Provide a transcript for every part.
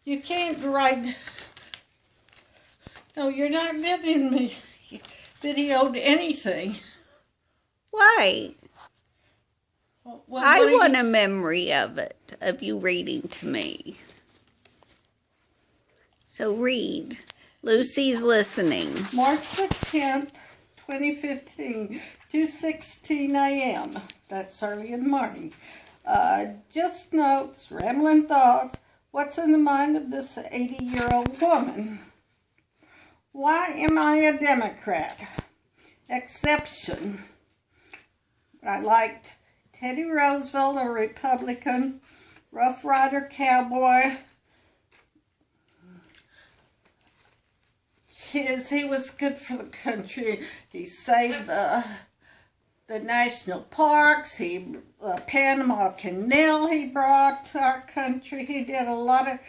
You can't write. No, you're not videoing me. Videoed anything. Why? Well, I want a memory of it, of you reading to me. So read. Lucy's listening. March the 10th, 2015, 2:16 a.m. That's early in the morning. Just notes, rambling thoughts. What's in the mind of this 80-year-old woman? Why am I a Democrat? Exception. I liked Teddy Roosevelt, a Republican, Rough Rider cowboy. He was good for the country. He saved the national parks. Panama Canal he brought to our country. He did a lot of,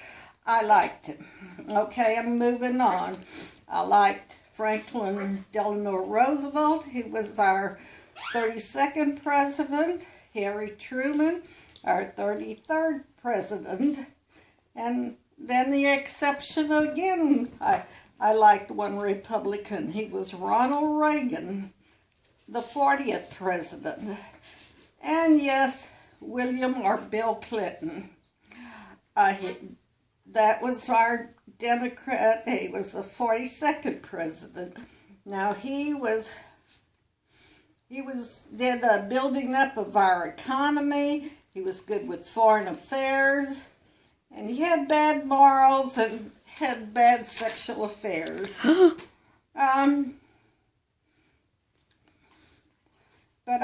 I liked him. Okay, I'm moving on. I liked Franklin Delano Roosevelt. He was our 32nd president. Harry Truman, our 33rd president. And then the exception again, I liked one Republican. He was Ronald Reagan, the 40th president. And yes, William or Bill Clinton. That was our Democrat. He was the 42nd president. Now he did a building up of our economy. He was good with foreign affairs. And he had bad morals and had bad sexual affairs. But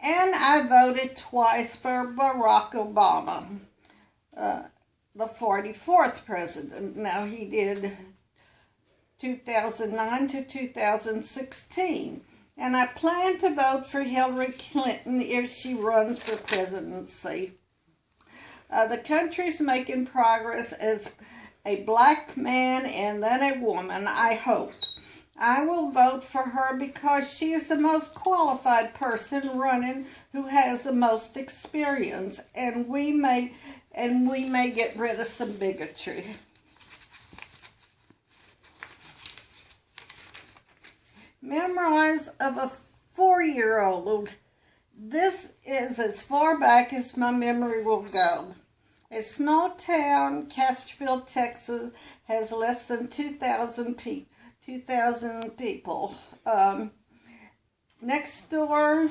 and I voted twice for Barack Obama, the 44th president. Now he did 2009 to 2016. And I plan to vote for Hillary Clinton if she runs for presidency. The country's making progress as a black man and then a woman, I hope. I will vote for her because she is the most qualified person running who has the most experience, and we may get rid of some bigotry. Memoirs of a 4-year-old. This is as far back as my memory will go. A small town, Castroville, Texas, has less than 2,000 people. Next door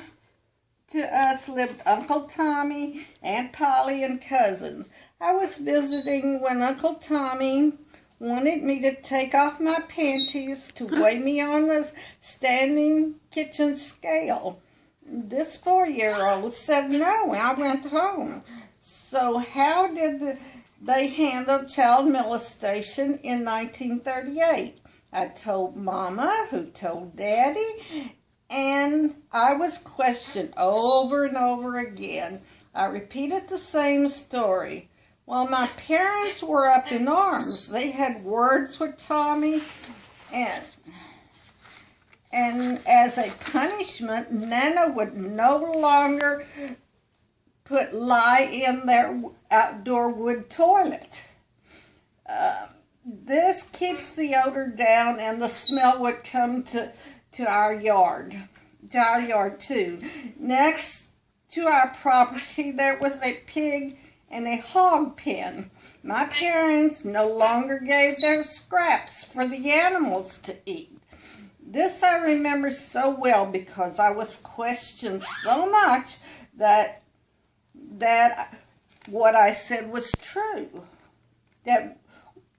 to us lived Uncle Tommy, Aunt Polly, and cousins. I was visiting when Uncle Tommy wanted me to take off my panties to weigh me on the standing kitchen scale. This 4-year-old said no, I went home. So how did they handle child molestation in 1938? I told Mama, who told Daddy, and I was questioned over and over again. I repeated the same story. Well, my parents were up in arms. They had words with Tommy, and as a punishment, Nana would no longer put lye in their outdoor wood toilet. This keeps the odor down, and the smell would come to our yard too. Next to our property, there was a pig and a hog pen. My parents no longer gave their scraps for the animals to eat. This I remember so well because I was questioned so much that what I said was true.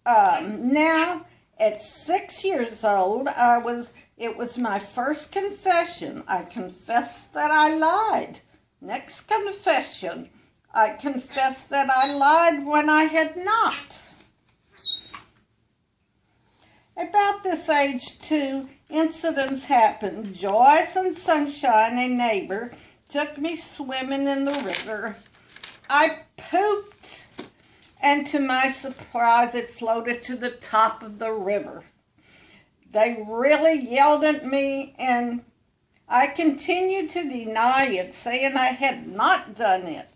Now, at 6 years old, it was my first confession. I confessed that I lied. Next confession, I confessed that I lied when I had not. About this age, too, incidents happened. Joyce and Sunshine, a neighbor, took me swimming in the river. I pooped, and to my surprise, it floated to the top of the river. They really yelled at me, and I continued to deny it, saying I had not done it.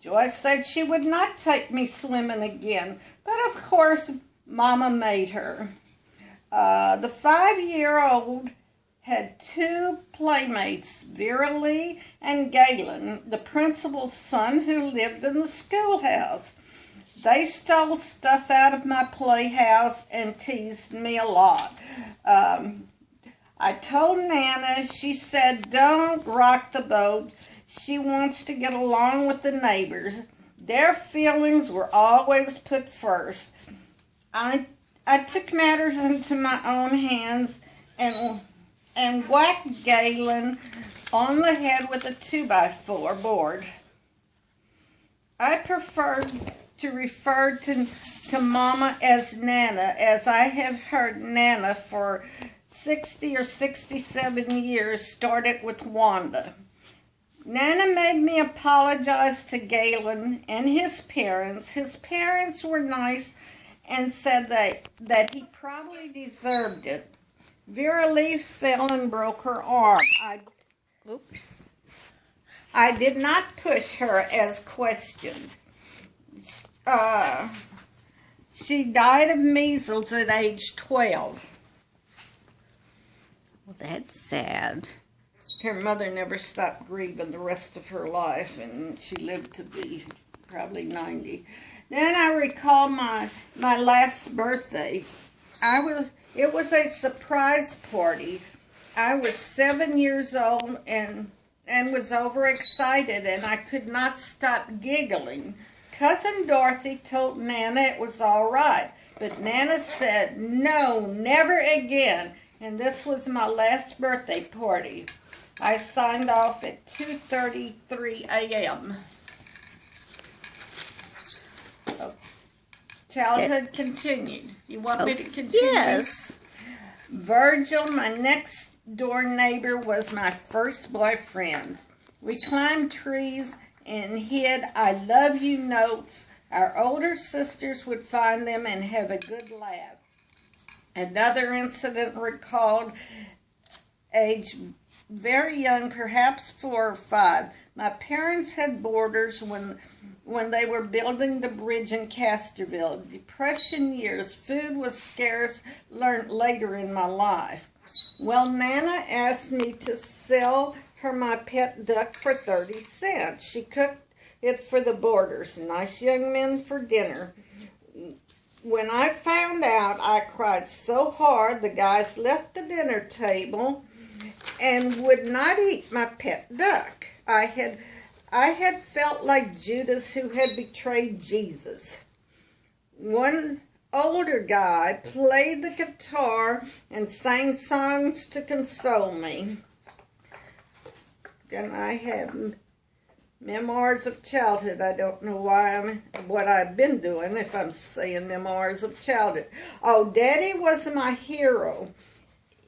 Joyce said she would not take me swimming again, but of course Mama made her. The 5-year-old had 2 playmates, Vera Lee and Galen, the principal's son who lived in the schoolhouse. They stole stuff out of my playhouse and teased me a lot. I told Nana, she said, don't rock the boat. She wants to get along with the neighbors. Their feelings were always put first. I took matters into my own hands and whacked Galen on the head with a 2x4 board. I preferred to refer to Mama as Nana, as I have heard Nana for 60 or 67 years, started with Wanda. Nana made me apologize to Galen and his parents. His parents were nice and said that he probably deserved it. Vera Lee fell and broke her arm. I did not push her as questioned. She died of measles at age 12. Well, that's sad. Her mother never stopped grieving the rest of her life, and she lived to be probably 90. Then I recall my last birthday. It was a surprise party. I was 7 years old and was overexcited, and I could not stop giggling. Cousin Dorothy told Nana it was all right, but Nana said, no, never again. And this was my last birthday party. I signed off at 2:33 a.m. Childhood continued. You want me to continue? Yes. Virgil, my next door neighbor, was my first boyfriend. We climbed trees and hid I love you notes. Our older sisters would find them and have a good laugh. Another incident recalled, age very young, perhaps 4 or 5. My parents had boarders when they were building the bridge in Casterville. Depression years, food was scarce, learned later in my life. Well, Nana asked me to sell her my pet duck for 30 cents. She cooked it for the boarders, nice young men for dinner. When I found out, I cried so hard the guys left the dinner table and would not eat my pet duck. I had felt like Judas who had betrayed Jesus. One older guy played the guitar and sang songs to console me. Then I have Memoirs of Childhood. I don't know what I've been doing if I'm saying Memoirs of Childhood. Oh, Daddy was my hero.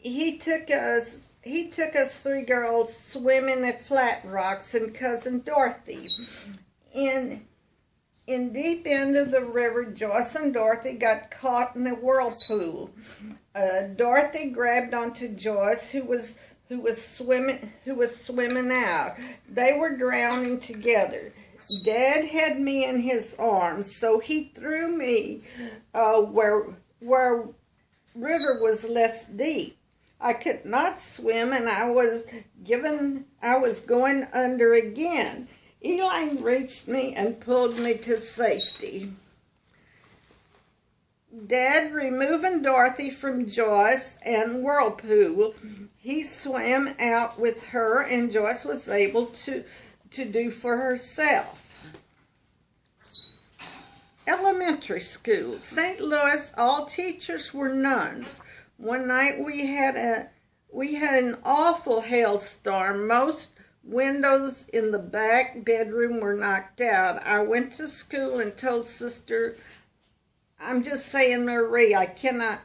He took us 3 girls swimming at Flat Rocks and Cousin Dorothy. In deep end of the river, Joyce and Dorothy got caught in a whirlpool. Dorothy grabbed onto Joyce, who was swimming out. They were drowning together. Dad had me in his arms, so he threw me where river was less deep. I could not swim, and I was going under again. Elaine reached me and pulled me to safety. Dad removing Dorothy from Joyce and whirlpool. He swam out with her, and Joyce was able to do for herself. Elementary school. St. Louis, all teachers were nuns. One night we had an awful hailstorm. Most windows in the back bedroom were knocked out. I went to school and told Sister, I'm just saying Marie,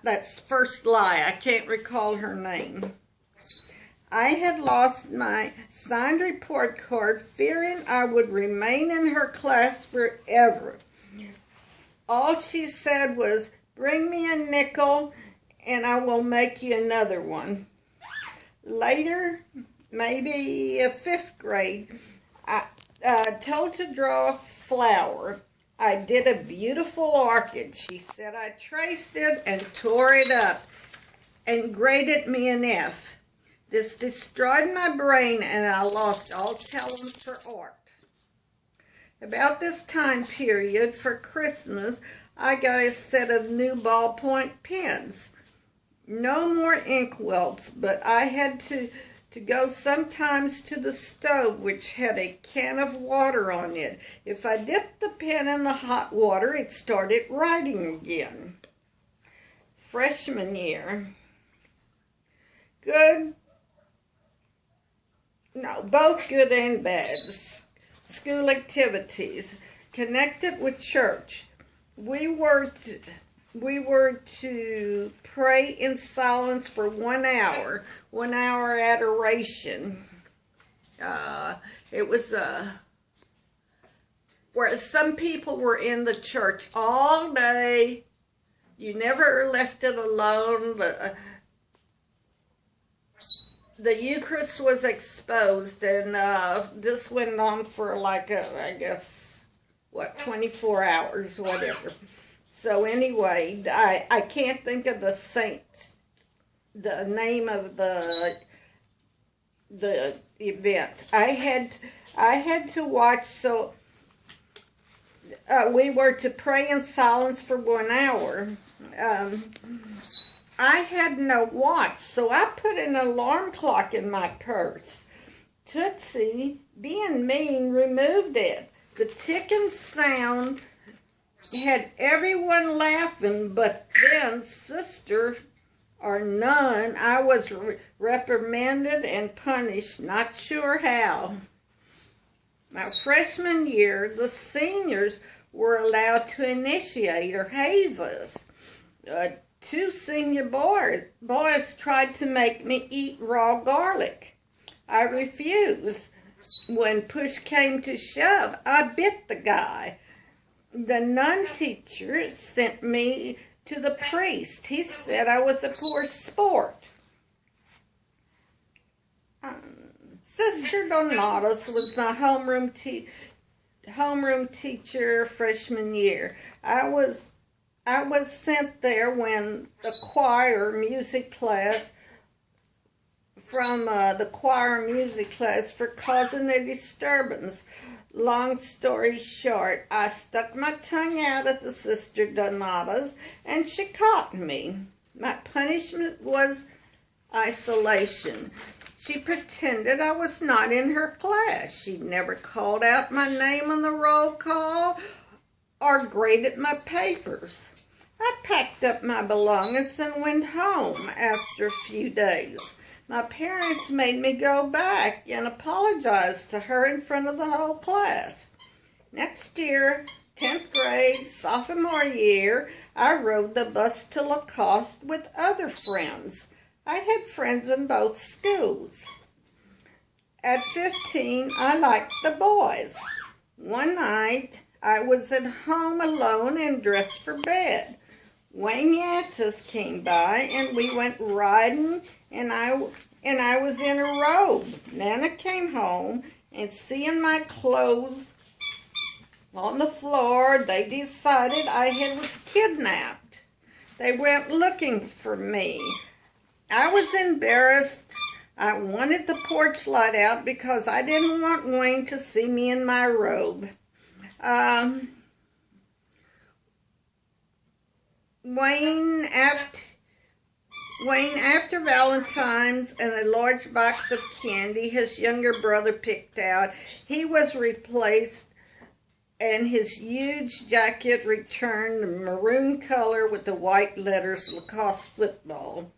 that's first lie. I can't recall her name. I had lost my signed report card, fearing I would remain in her class forever. All she said was, bring me a nickel and I will make you another one. Later, maybe 5th grade, I told to draw a flower. I did a beautiful orchid. She said I traced it and tore it up and graded me an F. This destroyed my brain and I lost all talent for art. About this time period for Christmas, I got a set of new ballpoint pens. No more inkwells, but I had to go sometimes to the stove, which had a can of water on it. If I dipped the pen in the hot water, it started writing again. Freshman year. Both good and bad. School activities connected with church. We were to pray in silence for 1 hour, 1 hour adoration. It was where some people were in the church all day. You never left it alone. The Eucharist was exposed, and this went on for like, 24 hours, whatever. So anyway, I can't think of the saint, the name of the event. I had to watch, so we were to pray in silence for 1 hour. I had no watch, so I put an alarm clock in my purse. Tootsie, being mean, removed it. The ticking sound had everyone laughing, but then sister or none, I was reprimanded and punished, not sure how. My freshman year, the seniors were allowed to initiate or haze us. 2 senior boys tried to make me eat raw garlic. I refused. When push came to shove, I bit the guy. The nun teacher sent me to the priest. He said I was a poor sport. Sister Donatus was my homeroom teacher freshman year. I was sent there when the choir music class for causing a disturbance. Long story short, I stuck my tongue out at the Sister Donata's and she caught me. My punishment was isolation. She pretended I was not in her class. She never called out my name on the roll call or graded my papers. I packed up my belongings and went home after a few days. My parents made me go back and apologize to her in front of the whole class. Next year, 10th grade, sophomore year, I rode the bus to Lacoste with other friends. I had friends in both schools. At 15, I liked the boys. One night, I was at home alone and dressed for bed. Wayne Yates came by and we went riding, and I was in a robe. Nana came home and seeing my clothes on the floor, they decided I was kidnapped. They went looking for me. I was embarrassed. I wanted the porch light out because I didn't want Wayne to see me in my robe. Wayne, after Valentine's and a large box of candy his younger brother picked out, he was replaced and his huge jacket returned maroon color with the white letters Lacoste football.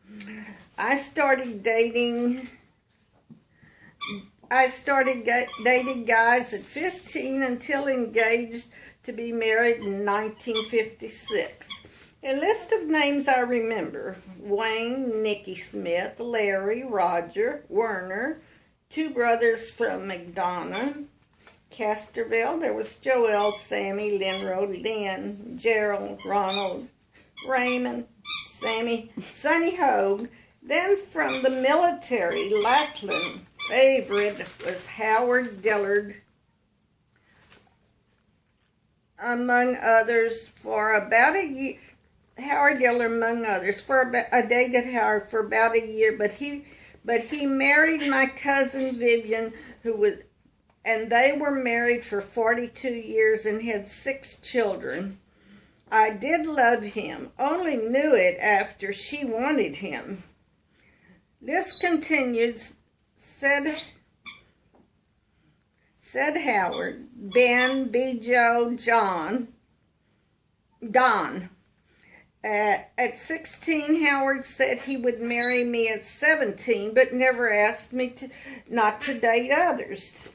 I started dating guys at 15 until engaged to be married in 1956. A list of names I remember: Wayne, Nicky Smith, Larry, Roger, Werner, 2 brothers from McDonough, Casterville. There was Joel, Sammy, Linroad, Lynn, Gerald, Ronald, Raymond, Sammy, Sonny Hogue. Then from the military, Lackland. Favorite was Howard Dillard. among others, for about a year. Howard Giller, among others, for about, I dated Howard for about a year, but he married my cousin Vivian, and they were married for 42 years and had 6 children. I did love him, only knew it after she wanted him. This continued, said Howard, Ben, B. Joe, Don. At 16, Howard said he would marry me at 17, but never asked me not to date others.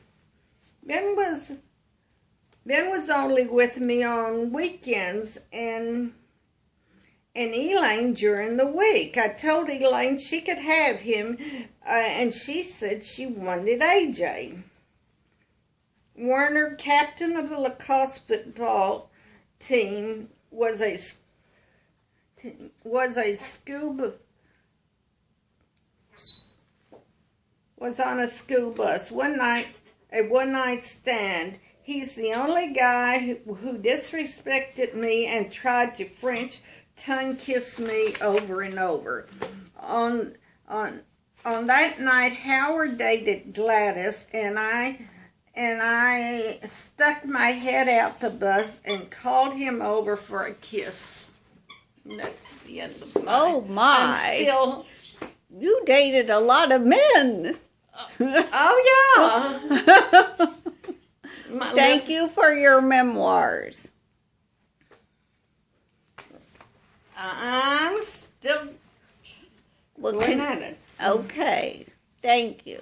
Ben was only with me on weekends and Elaine during the week. I told Elaine she could have him, and she said she wanted AJ. Werner, captain of the lacrosse football team, was on a school bus a one-night stand. He's the only guy who disrespected me and tried to French tongue kiss me over and over. On that night, Howard dated Gladys, and I stuck my head out the bus and called him over for a kiss. And that's the end of mine. Oh my! You dated a lot of men. Oh yeah. Thank you for your memoirs. I'm still going at it. Okay. Thank you.